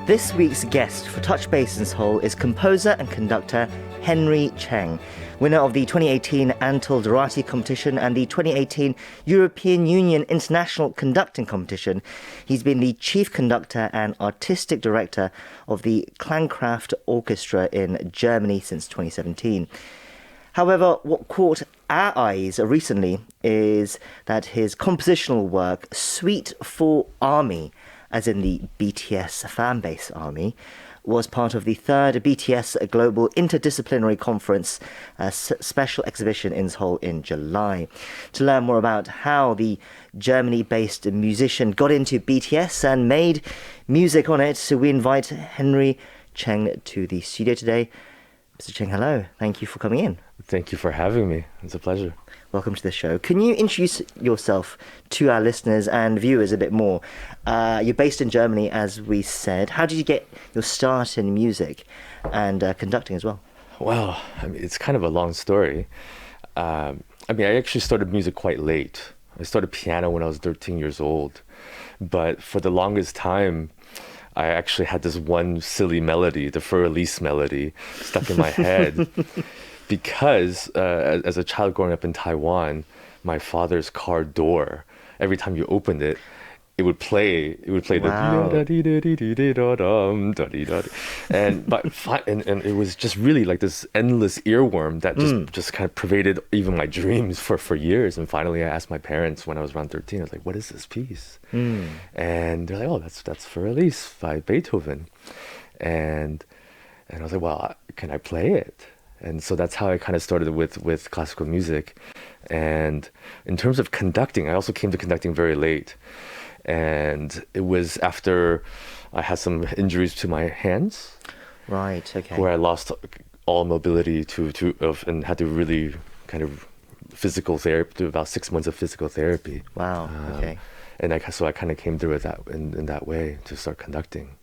This week's guest for Touch Base in Seoul is composer and conductor Henry Cheng, winner of the 2018 Antal Dorati competition and the 2018 European Union International Conducting Competition. He's been the chief conductor and artistic director of the KlangKraft Orchestra in Germany since 2017. However, what caught our eyes recently is that his compositional work, Suite for Army, as in the BTS fanbase army, was part of the third BTS Global Interdisciplinary Conference special exhibition in Seoul in July. To learn more about how the Germany-based musician got into BTS and made music on it, so we invite Henry Cheng to the studio today. Mr. Cheng, hello. Thank you for coming in. Thank you for having me. It's a pleasure. Welcome to the show. Can you introduce yourself to our listeners and viewers a bit more? You're based in Germany, as we said. How did you get your start in music and conducting as well? Well, it's kind of a long story. I actually started music quite late. I started piano when I was 13 years old. But for the longest time, I actually had this one silly melody, the Fur Elise melody, stuck in my head. Because as a child growing up in Taiwan, my father's car door, every time you opened it, it would play Wow. and it was just really like this endless earworm that just kind of pervaded even my dreams for years. And finally I asked my parents when I was around 13, I was like, what is this piece? And they're like, oh, that's For Elise by Beethoven. And I was like, well, can I play it? And so that's how I kind of started with classical music. And in terms of conducting, I also came to conducting very late. And it was after I had some injuries to my hands. Right, okay. Where I lost all mobility and had to really kind of physical therapy, do about 6 months of physical therapy. Wow, okay. And so I kind of came through with that in that way to start conducting.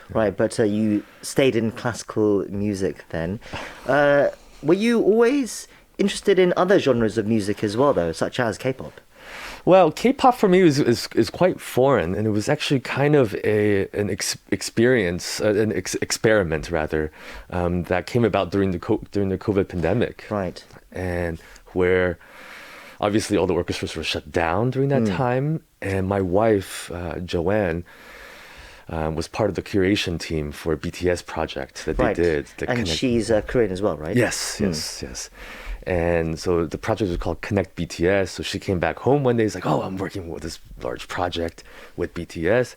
Right, but you stayed in classical music then. Were you always interested in other genres of music as well, though, such as K-pop? Well, K-pop for me is quite foreign, and it was actually kind of an experiment rather, that came about during the COVID pandemic. Right. And where obviously all the orchestras were shut down during that time, and my wife, Joanne, was part of the curation team for BTS project that they did. And she's Korean as well, right? Yes. And so the project was called Connect BTS. So she came back home one day. It's like, oh, I'm working with this large project with BTS.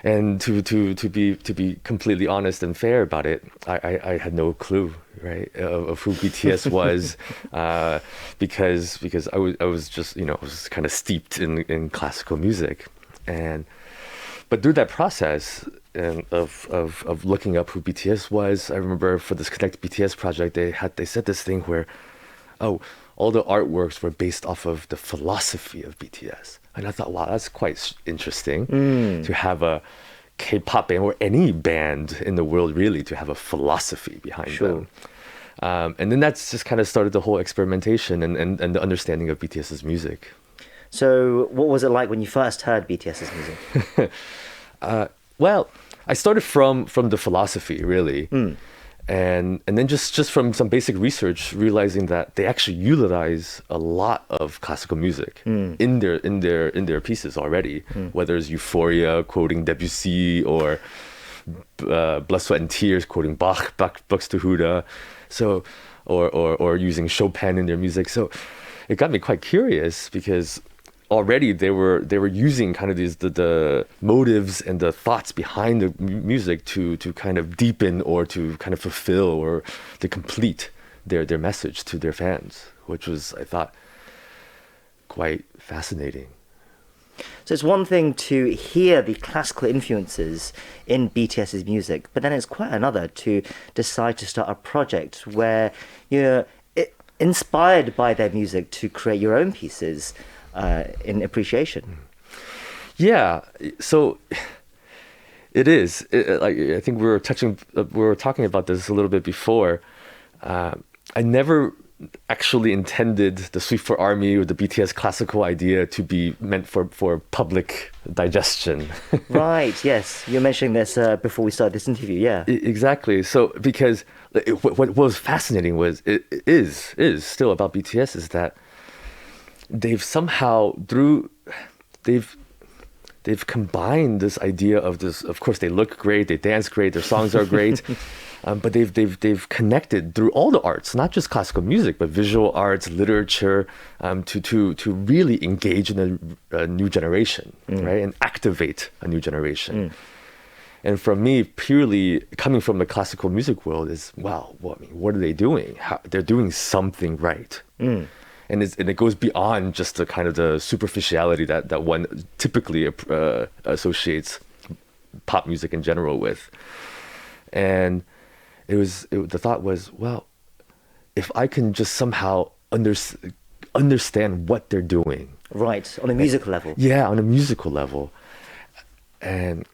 And to be completely honest and fair about it, I had no clue, right, of who BTS was, because I was just I was kind of steeped in classical music, but through that process of looking up who BTS was, I remember for this Connect BTS project, they said this thing where, all the artworks were based off of the philosophy of BTS. And I thought, wow, that's quite interesting to have a K-pop band or any band in the world really to have a philosophy behind them. And then that's just kind of started the whole experimentation and the understanding of BTS's music. So what was it like when you first heard BTS's music? Well, I started from the philosophy, really. And then just from some basic research, realizing that they actually utilize a lot of classical music in their pieces already, whether it's Euphoria quoting Debussy or Blood, Sweat and Tears quoting Bach, Buxtehude, so or using Chopin in their music. So it got me quite curious because already they were using kind of the motives and the thoughts behind the music to kind of deepen or to kind of fulfill or to complete their message to their fans, which was, I thought, quite fascinating. So it's one thing to hear the classical influences in BTS's music, but then it's quite another to decide to start a project where you're inspired by their music to create your own pieces in appreciation. Yeah, so it is. I think we were talking about this a little bit before. I never actually intended the Sweet for Army or the BTS classical idea to be meant for public digestion. Right, yes. You were mentioning this before we started this interview, yeah. Exactly. So because what was fascinating was it is still about BTS is that they've somehow they've combined this idea of this. Of course, they look great, they dance great, their songs are great, but they've connected through all the arts, not just classical music, but visual arts, literature, to really engage in a new generation, right, and activate a new generation. And for me, purely coming from the classical music world, is wow. Well, I mean, what are they doing? They're doing something right. And it goes beyond just the kind of the superficiality that one typically associates pop music in general with. And the thought was, well, if I can just somehow understand what they're doing. Right, on a musical level. Yeah, on a musical level. And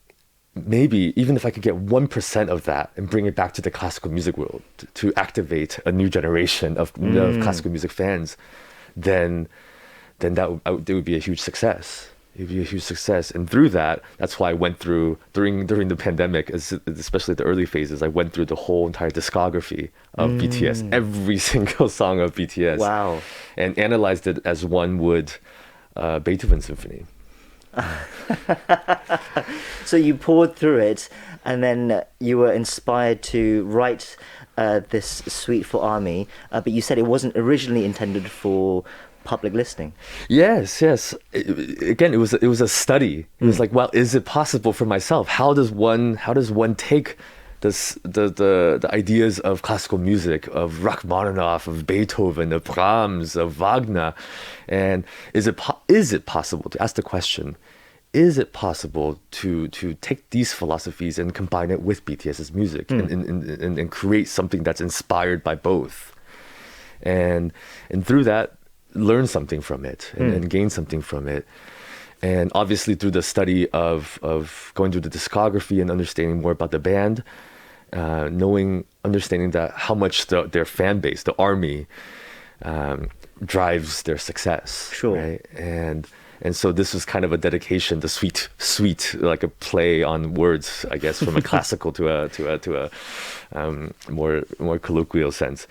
maybe even if I could get 1% of that and bring it back to the classical music world to activate a new generation of classical music fans, then it would be a huge success. It would be a huge success. And through that's why I went through, during the pandemic, especially the early phases, I went through the whole entire discography of BTS, every single song of BTS. Wow. And analyzed it as one would Beethoven Symphony. So you poured through it, and then you were inspired to write this Suite for Army, but you said it wasn't originally intended for public listening. Yes. Again, it was a study. It was like, well, is it possible for myself? How does one take the ideas of classical music, of Rachmaninoff, of Beethoven, of Brahms, of Wagner, and is it possible to ask the question? Is it possible to take these philosophies and combine it with BTS's music and create something that's inspired by both, and through that learn something from it and gain something from it, and obviously through the study of going through the discography and understanding more about the band, understanding that how much their fan base, the army, drives their success. Sure. Right? And so this was kind of a dedication, the sweet, like a play on words, I guess, from a classical to a more colloquial sense.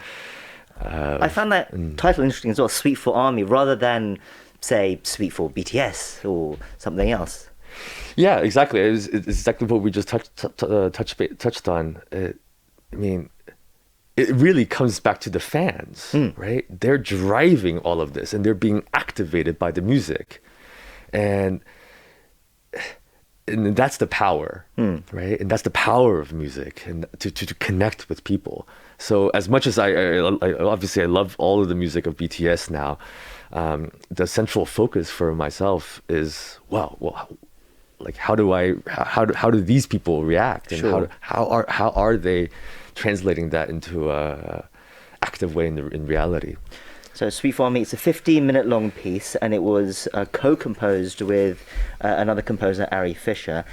I found that title interesting as well, Suite for Army, rather than, say, Suite for BTS or something else. Yeah, exactly. It's exactly what we just touched on. I mean, it really comes back to the fans, right? They're driving all of this, and they're being activated by the music. And that's the power, right? And that's the power of music, and to connect with people. So as much as I obviously I love all of the music of BTS now, the central focus for myself is, like how do these people react, and Sure. how are they translating that into a active way in reality? So Suite for Army, it's a 15-minute long piece, and it was co-composed with another composer, Ari Fisher.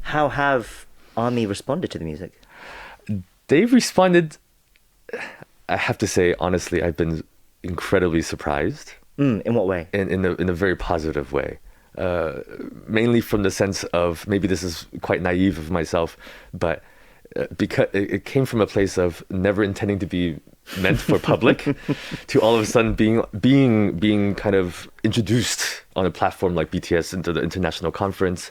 How have Army responded to the music? They've responded, I have to say, honestly, I've been incredibly surprised. In what way? In a very positive way. Mainly from the sense of, maybe this is quite naive of myself, but because it came from a place of never intending to be meant for public to all of a sudden being kind of introduced on a platform like BTS into the international conference,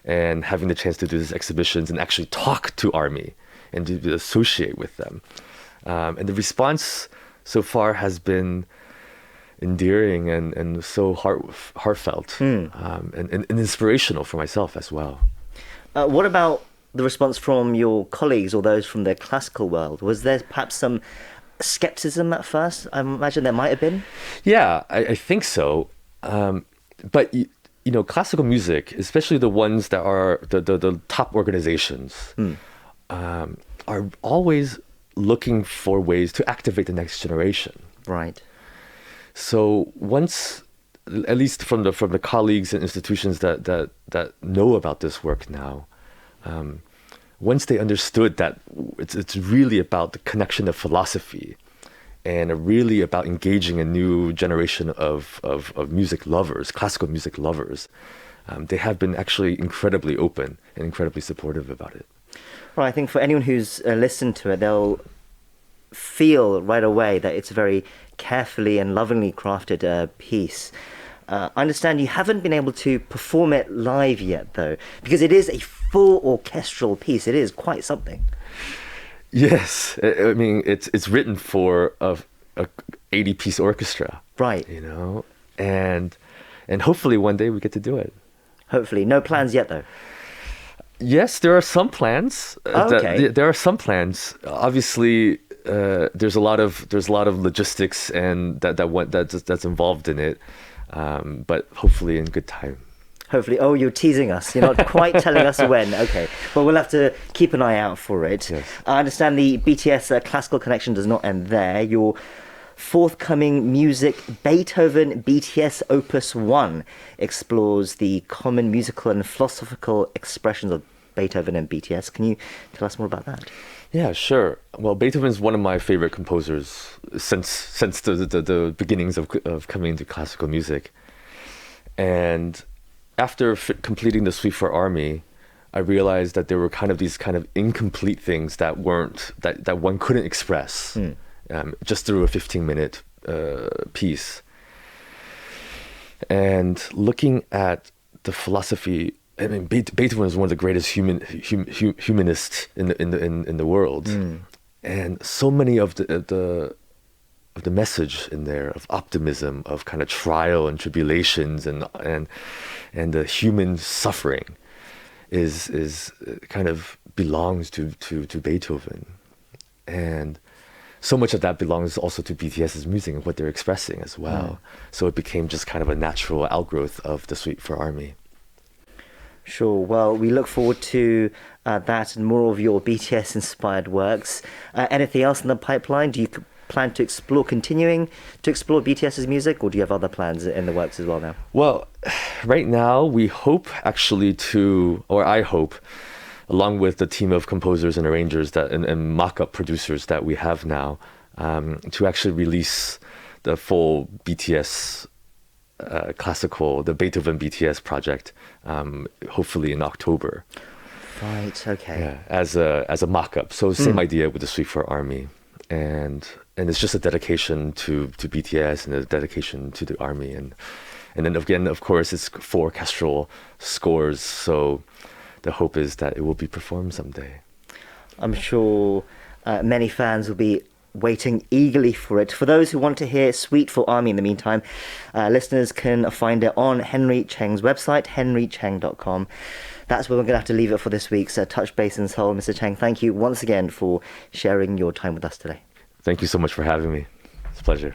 and having the chance to do these exhibitions and actually talk to ARMY and to associate with them. And the response so far has been endearing and so heartfelt, and inspirational for myself as well. What about the response from your colleagues or those from the classical world? Was there perhaps some skepticism at first? I imagine there might have been. Yeah, I think so. But classical music, especially the ones that are the top organizations, are always looking for ways to activate the next generation. Right. So once, at least from the colleagues and institutions that know about this work now, once they understood that it's really about the connection of philosophy and are really about engaging a new generation of music lovers, classical music lovers. They have been actually incredibly open and incredibly supportive about it. Well, I think for anyone who's listened to it, they'll feel right away that it's a very carefully and lovingly crafted piece. I understand you haven't been able to perform it live yet, though, because it is a full orchestral piece. It is quite something. Yes, I mean it's written for a 80-piece orchestra, Right? you know, and hopefully one day we get to do it. Hopefully, no plans yet, though. Yes, there are some plans. Okay. There are some plans. Obviously, there's a lot of logistics and that's involved in it. But hopefully in good time. Hopefully. Oh, you're teasing us. You're not quite telling us when. Okay. Well, we'll have to keep an eye out for it. Yes. I understand the BTS classical connection does not end there. Your forthcoming music, Beethoven BTS Opus 1, explores the common musical and philosophical expressions of Beethoven and BTS. Can you tell us more about that? Yeah, sure. Well, Beethoven is one of my favorite composers since the beginnings of coming into classical music. And after completing the Suite for Army, I realized that there were these incomplete things that one couldn't express just through a 15-minute piece. And looking at the philosophy, I mean, Beethoven is one of the greatest humanists in the world, and so many of the message in there of optimism, of kind of trial and tribulations, and the human suffering is kind of belongs to Beethoven, and so much of that belongs also to BTS's music and what they're expressing as well. So it became just kind of a natural outgrowth of the Suite for Army. Sure. Well, we look forward to that and more of your BTS-inspired works. Anything else in the pipeline? Do you plan to continuing to explore BTS's music, or do you have other plans in the works as well now? Well, right now we hope I hope, along with the team of composers and arrangers and mock-up producers that we have now, to actually release the full BTS the Beethoven BTS project, hopefully in October. Right. Okay. Yeah, as a mock-up. So same idea with the Suite for Army, and it's just a dedication to BTS and a dedication to the army, and then again, of course, it's 4 orchestral scores. So the hope is that it will be performed someday. I'm sure many fans will be waiting eagerly for it. For those who want to hear Suite for Army in the meantime, listeners can find it on Henry Cheng's website, henrycheng.com. That's where we're going to have to leave it for this week's Touch Base in Seoul. Mr. Cheng, thank you once again for sharing your time with us today. Thank you so much for having me. It's a pleasure.